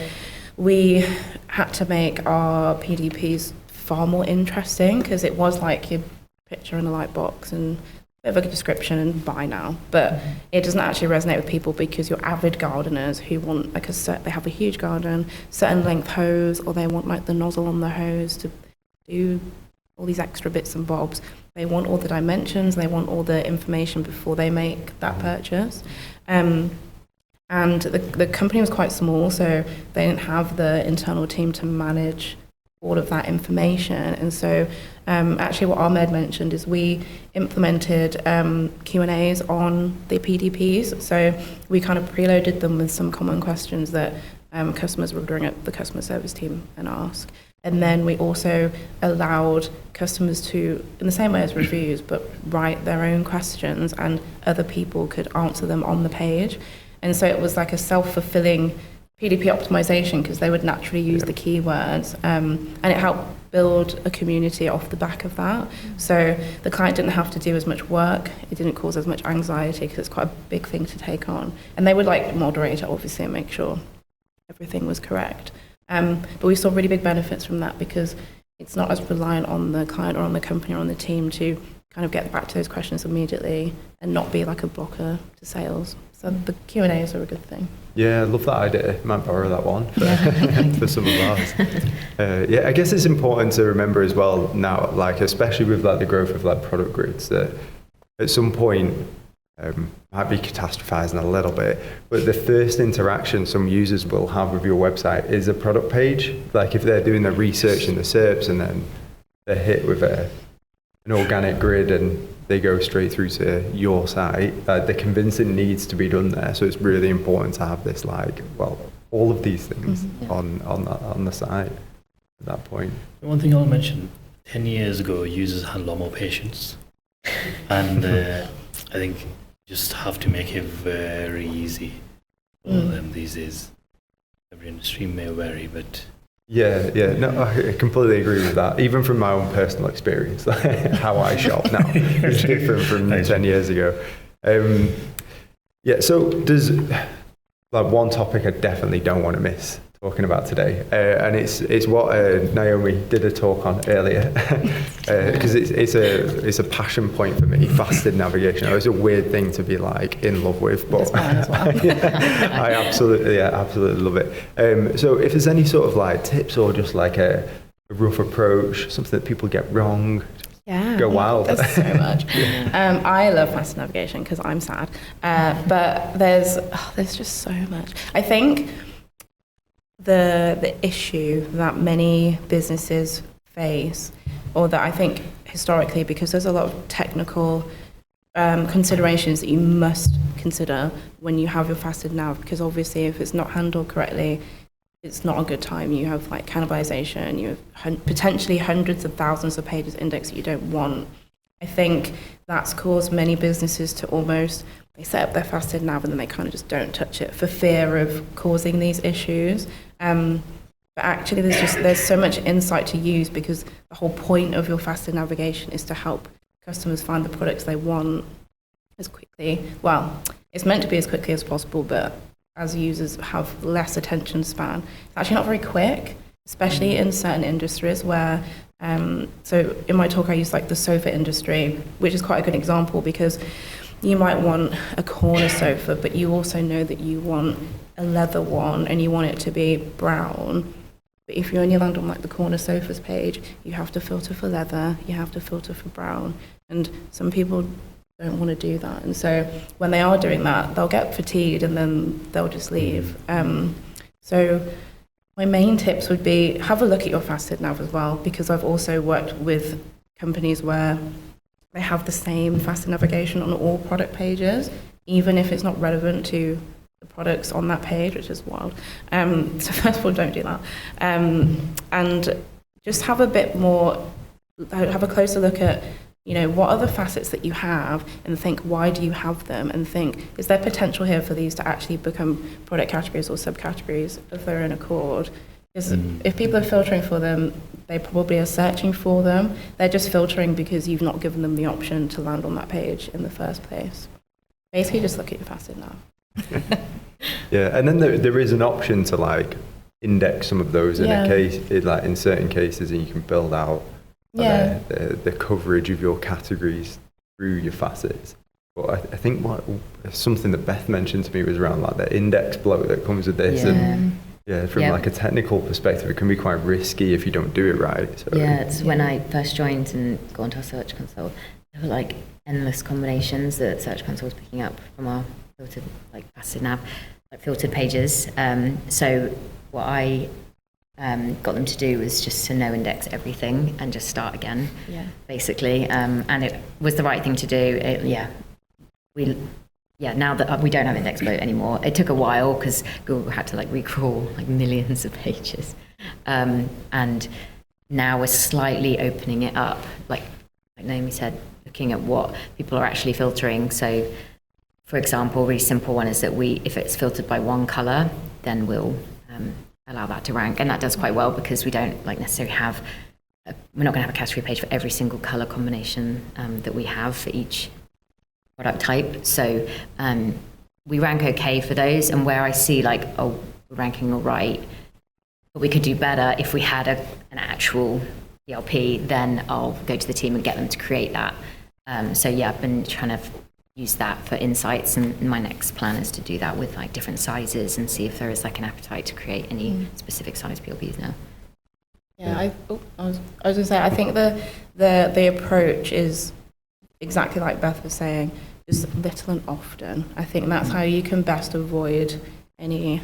we had to make our PDPs far more interesting, because it was like your picture in a light box and a bit of a description and buy now. But it doesn't actually resonate with people, because your avid gardeners who want like they have a huge garden, certain length hose, or they want like the nozzle on the hose to do all these extra bits and bobs. They want all the dimensions, they want all the information before they make that purchase. And the company was quite small, so they didn't have the internal team to manage all of that information. And so actually what Ahmed mentioned is we implemented Q&As on the PDPs. So we kind of preloaded them with some common questions that customers would bring up the customer service team and ask. And then we also allowed customers to, in the same way as reviews, but write their own questions, and other people could answer them on the page. And so it was like a self-fulfilling PDP optimization, because they would naturally use the keywords, and it helped build a community off the back of that. So the client didn't have to do as much work. It didn't cause as much anxiety because it's quite a big thing to take on. And they would like moderate it, obviously, and make sure everything was correct. But we saw really big benefits from that because it's not as reliant on the client or on the company or on the team to kind of get back to those questions immediately and not be like a blocker to sales. So the Q&As are a good thing. Yeah, I love that idea. Might borrow that one for some of ours. Yeah, I guess it's important to remember as well now, like especially with like the growth of like product grids, that at some point might be catastrophizing a little bit, but the first interaction some users will have with your website is a product page. Like if they're doing the research in the SERPs and then they're hit with an organic grid and they go straight through to your site, the convincing needs to be done there. So it's really important to have this, like, well, all of these things on the site at that point. One thing I'll mention, 10 years ago, users had a lot more patience. And I think you just have to make it very easy for them these days. Every industry may vary, but... Yeah, no, I completely agree with that. Even from my own personal experience, how I shop now is different from 10 years ago. Yeah, so there's like one topic I definitely don't want to miss talking about today, and it's what Naomi did a talk on earlier, because it's a passion point for me. Faceted navigation. It's a weird thing to be like in love with, but I absolutely love it. So if there's any sort of like tips or just like a rough approach, something that people get wrong, go wild. There's so much. I love faceted navigation because I'm sad, but there's just so much. I think the issue that many businesses face, or that I think historically, because there's a lot of technical considerations that you must consider when you have your faceted nav, because obviously if it's not handled correctly, it's not a good time. You have like cannibalization, you have potentially hundreds of thousands of pages indexed that you don't want. I think that's caused many businesses to almost, they set up their faceted nav and then they kind of just don't touch it for fear of causing these issues. But actually there's so much insight to use, because the whole point of your faceted navigation is to help customers find the products they want as quickly. Well, it's meant to be as quickly as possible, but as users have less attention span, it's actually not very quick, especially in certain industries where, so in my talk I use like the sofa industry, which is quite a good example, because you might want a corner sofa, but you also know that you want a leather one and you want it to be brown. But if you only land on like the corner sofas page, you have to filter for leather, you have to filter for brown, and some people don't want to do that. And so when they are doing that, they'll get fatigued and then they'll just leave. So my main tips would be have a look at your faceted nav as well, because I've also worked with companies where they have the same faceted navigation on all product pages, even if it's not relevant to the products on that page, which is wild. So first of all, don't do that. And just have a bit more, have a closer look at, you know, what are the facets that you have, and think, why do you have them? And think, is there potential here for these to actually become product categories or subcategories of their own accord? Because if people are filtering for them, they probably are searching for them. They're just filtering because you've not given them the option to land on that page in the first place. Basically, just look at your faceted nav. Yeah, and then there is an option to like index some of those in a case, like in certain cases, and you can build out the coverage of your categories through your facets. But I think something that Beth mentioned to me was around like the index bloat that comes with this, and from like a technical perspective, it can be quite risky if you don't do it right. So, it's when I first joined and got into our Search Console, there were like endless combinations that Search Console was picking up from our filtered, like faceted nav, like filtered pages. So what I got them to do was just to no index everything and just start again, basically. And it was the right thing to do. Now that we don't have index bloat anymore, it took a while because Google had to like recrawl like millions of pages. And now we're slightly opening it up, like Naomi said, looking at what people are actually filtering. So, for example, a really simple one is that if it's filtered by one color, then we'll allow that to rank, and that does quite well because we don't like necessarily have we're not going to have a category page for every single color combination that we have for each product type. So we rank okay for those, and where I see like, oh, we're ranking all right, but we could do better if we had an actual ELP, then I'll go to the team and get them to create that. So yeah, I've been trying to use that for insights, and my next plan is to do that with like different sizes and see if there is like an appetite to create any specific size PLPs now. Yeah, I was going to say, I think the approach is exactly like Beth was saying, just little and often. I think that's how you can best avoid any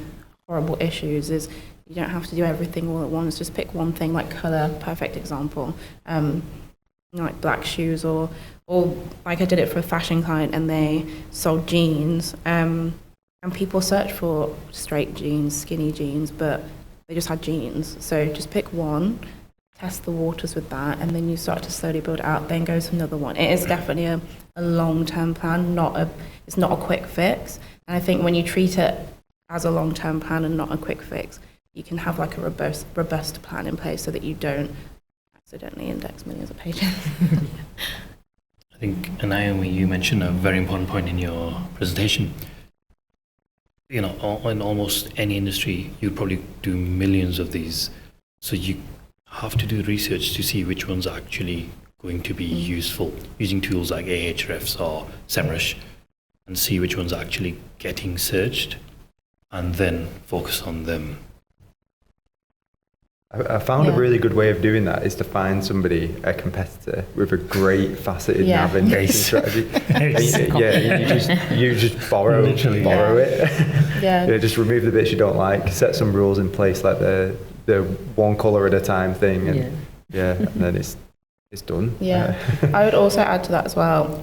horrible issues, is you don't have to do everything all at once. Just pick one thing, like colour, perfect example. Like black shoes, or like I did it for a fashion client and they sold jeans, and people search for straight jeans, skinny jeans, but they just had jeans. So just pick one, test the waters with that, and then you start to slowly build out, then go to another one. It is definitely a long-term plan, it's not a quick fix. And I think when you treat it as a long-term plan and not a quick fix, you can have like a robust plan in place so that you don't accidentally index millions of pages. I think, Naomi, you mentioned a very important point in your presentation. You know, in almost any industry, you'd probably do millions of these. So you have to do research to see which ones are actually going to be useful, using tools like Ahrefs or SEMrush, and see which ones are actually getting searched, and then focus on them. I found a really good way of doing that is to find somebody, a competitor, with a great faceted nav indexing strategy. You just borrow it. Yeah. Just remove the bits you don't like, set some rules in place, like the one colour at a time thing, and and then it's done. Yeah. I would also add to that as well.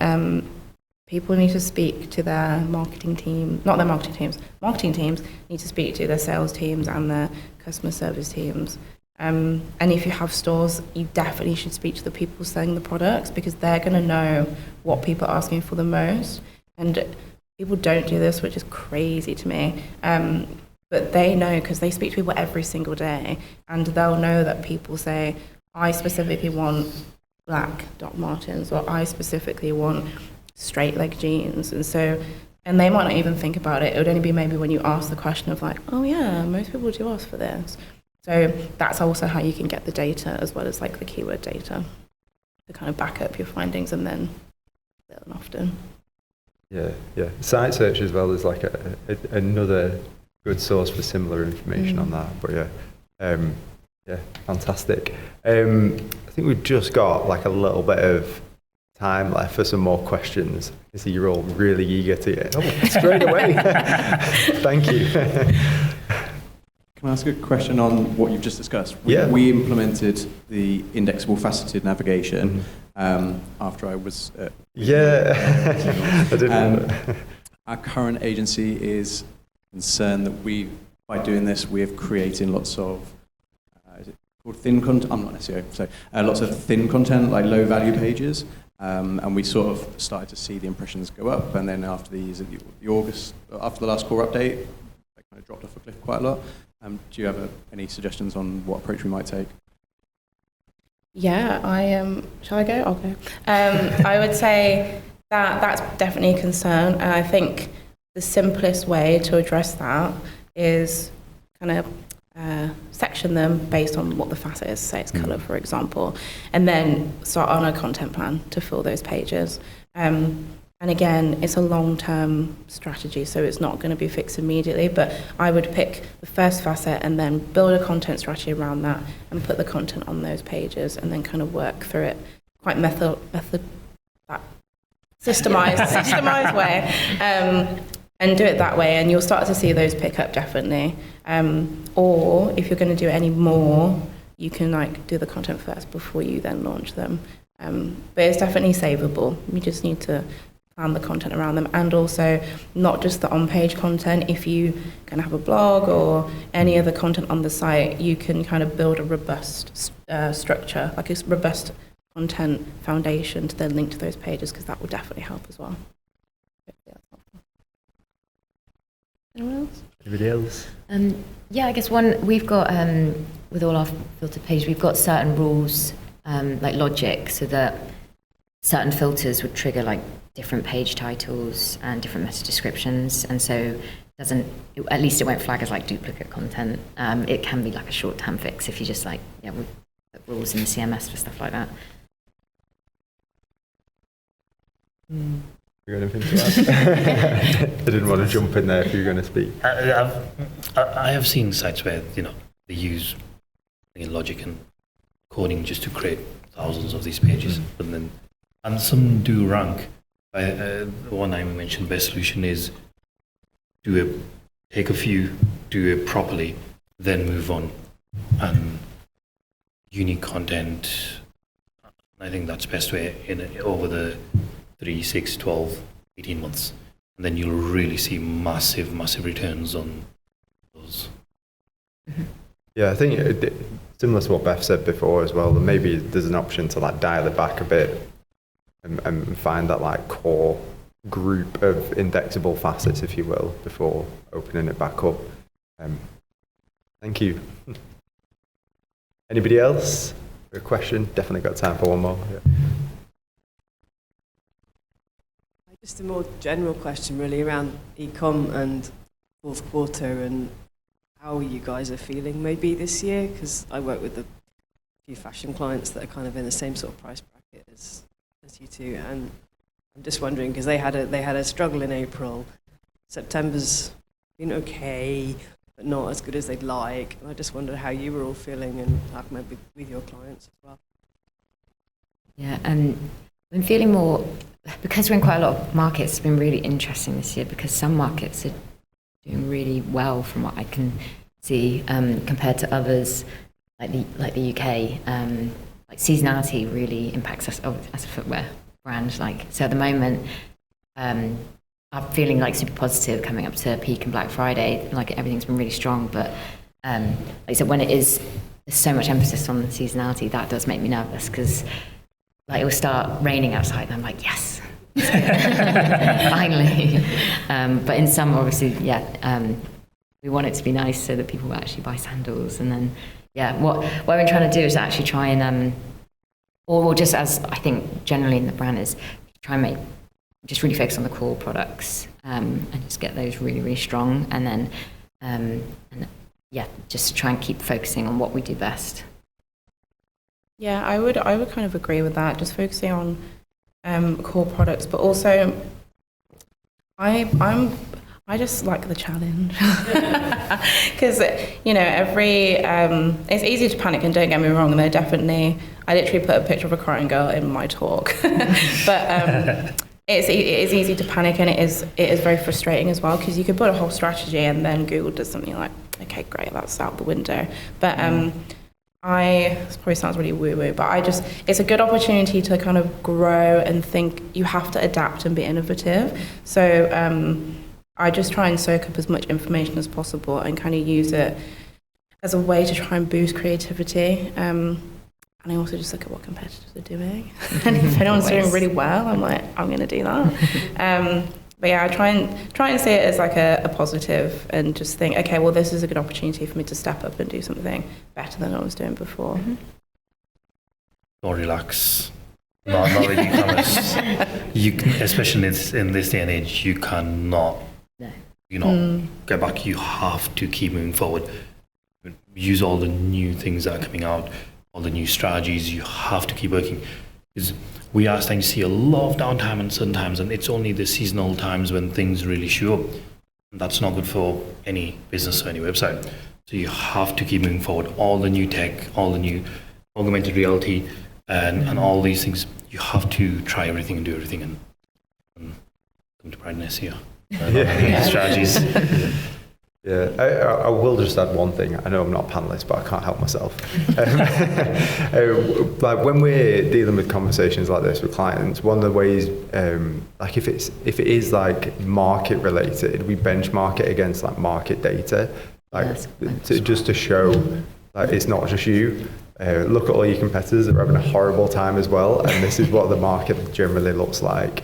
People need to speak to their marketing team, not their marketing teams. Marketing teams need to speak to their sales teams and their customer service teams. And if you have stores, you definitely should speak to the people selling the products, because they're going to know what people are asking for the most. And people don't do this, which is crazy to me. But they know, because they speak to people every single day, and they'll know that people say, I specifically want black Doc Martens, or I specifically want straight leg jeans. And they might not even think about it. It would only be maybe when you ask the question of like, oh yeah, most people do ask for this. So that's also how you can get the data, as well as like the keyword data, to kind of back up your findings, and then little and often. Yeah. Site search as well is like another good source for similar information on that. But fantastic. I think we've just got like a little bit of time left for some more questions. I see you're all really eager to get straight away. Thank you. Can I ask a question on what you've just discussed? Yeah. We implemented the indexable faceted navigation after I was at I didn't. Our current agency is concerned that by doing this, we have created lots of is it called thin content? I'm not an SEO, so lots of thin content, like low value pages. And we sort of started to see the impressions go up, and then after after the last core update, they kind of dropped off a cliff quite a lot. Do you have any suggestions on what approach we might take? Yeah, shall I go? I'll go. I would say that's definitely a concern, and I think the simplest way to address that is kind of section them based on what the facet is, say it's colour, for example, and then start on a content plan to fill those pages. And again, it's a long-term strategy, so it's not going to be fixed immediately, but I would pick the first facet and then build a content strategy around that and put the content on those pages, and then kind of work through it quite systemized way, and do it that way, and you'll start to see those pick up definitely. Or if you're going to do any more, you can like do the content first before you then launch them. But it's definitely savable. You just need to plan the content around them, and also not just the on-page content. If you can have a blog or any other content on the site, you can kind of build a robust structure, like a robust content foundation to then link to those pages, because that will definitely help as well. Anyone else? Anybody else? I guess we've got, with all our filtered pages, we've got certain rules like logic, so that certain filters would trigger like different page titles and different meta descriptions, and so at least it won't flag as like duplicate content. It can be like a short-term fix if you just like, we put rules in the CMS for stuff like that. You got anything to add? I didn't want to jump in there if you were going to speak. I have seen sites where they use logic and coding just to create thousands of these pages, and some do rank. The one I mentioned, best solution is take a few, do it properly, then move on. And unique content, I think that's the best way over the 3, 6, 12, 18 months. And then you'll really see massive returns on those. Yeah, I think similar to what Beth said before as well, that maybe there's an option to like dial it back a bit and find that like core group of indexable facets, if you will, before opening it back up. Thank you. Anybody else? A question? Definitely got time for one more. Yeah. Just a more general question really around e-com and fourth quarter and how you guys are feeling maybe this year, because I work with a few fashion clients that are kind of in the same sort of price bracket as you two, and I'm just wondering because they had a struggle in April. September's been okay, but not as good as they'd like. And I just wondered how you were all feeling, and Ahmed with your clients as well. Yeah, and I'm feeling more, because we're in quite a lot of markets. It's been really interesting this year because some markets are doing really well from what I can see compared to others, like the UK. Like seasonality really impacts us as a footwear brand. Like, so at the moment, I'm feeling like super positive coming up to peak and Black Friday. Like everything's been really strong, but like I said, when there's so much emphasis on seasonality, that does make me nervous because like it will start raining outside, and I'm like, yes, finally. But in some, obviously, we want it to be nice so that people will actually buy sandals, and then what we're trying to do is actually try and or just as I think generally in the brand is try and just really focus on the core products and just get those really, really strong, and then just try and keep focusing on what we do best. Yeah, I would kind of agree with that. Just focusing on core products, but also I just like the challenge because it's easy to panic, and don't get me wrong, and I literally put a picture of a crying girl in my talk, but it is easy to panic, and it is very frustrating as well because you could put a whole strategy and then Google does something like, okay, great, that's out the window. But this probably sounds really woo-woo, but it's a good opportunity to kind of grow and think you have to adapt and be innovative. So I just try and soak up as much information as possible and kind of use it as a way to try and boost creativity. And I also just look at what competitors are doing. And if anyone's doing really well, I'm like, I'm going to do that. But yeah, I try and see it as like a positive and just think, okay, well, this is a good opportunity for me to step up and do something better than I was doing before. Mm-hmm. Don't relax. Not with e-commerce. Especially in this day and age, you cannot get back. You have to keep moving forward. Use all the new things that are coming out, all the new strategies. You have to keep working. We are starting to see a lot of downtime in certain times, and it's only the seasonal times when things really show up. And that's not good for any business or any website. So you have to keep moving forward. All the new tech, all the new augmented reality, and all these things, you have to try everything and do everything and come to brightonSEO. Strategies. Yeah, I will just add one thing. I know I'm not a panelist, but I can't help myself. Like when we're dealing with conversations like this with clients, one of the ways, like if it is like market related, we benchmark it against like market data, like just to show like it's not just you. Look at all your competitors that are having a horrible time as well, and this is what the market generally looks like.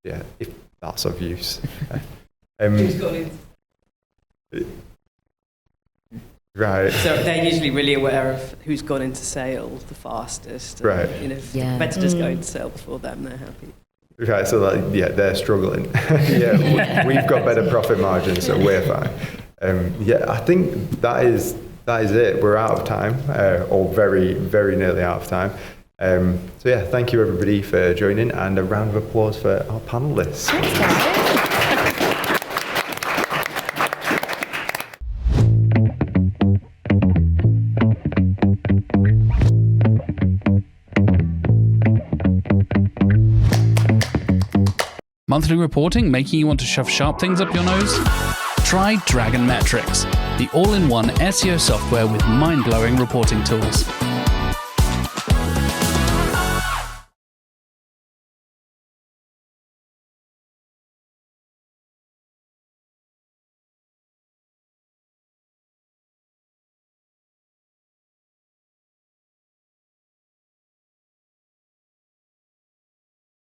If that's of use. Right. So they're usually really aware of who's gone into sale the fastest. And, Right. you know, if the competitors go into sale before them, they're happy. Right, so they're struggling. We've got better profit margins, so we're fine. I think that is it. We're out of time, or very, very nearly out of time. Thank you everybody for joining, and a round of applause for our panelists. Thanks, guys. Monthly reporting making you want to shove sharp things up your nose? Try Dragon Metrics, the all-in-one SEO software with mind-blowing reporting tools.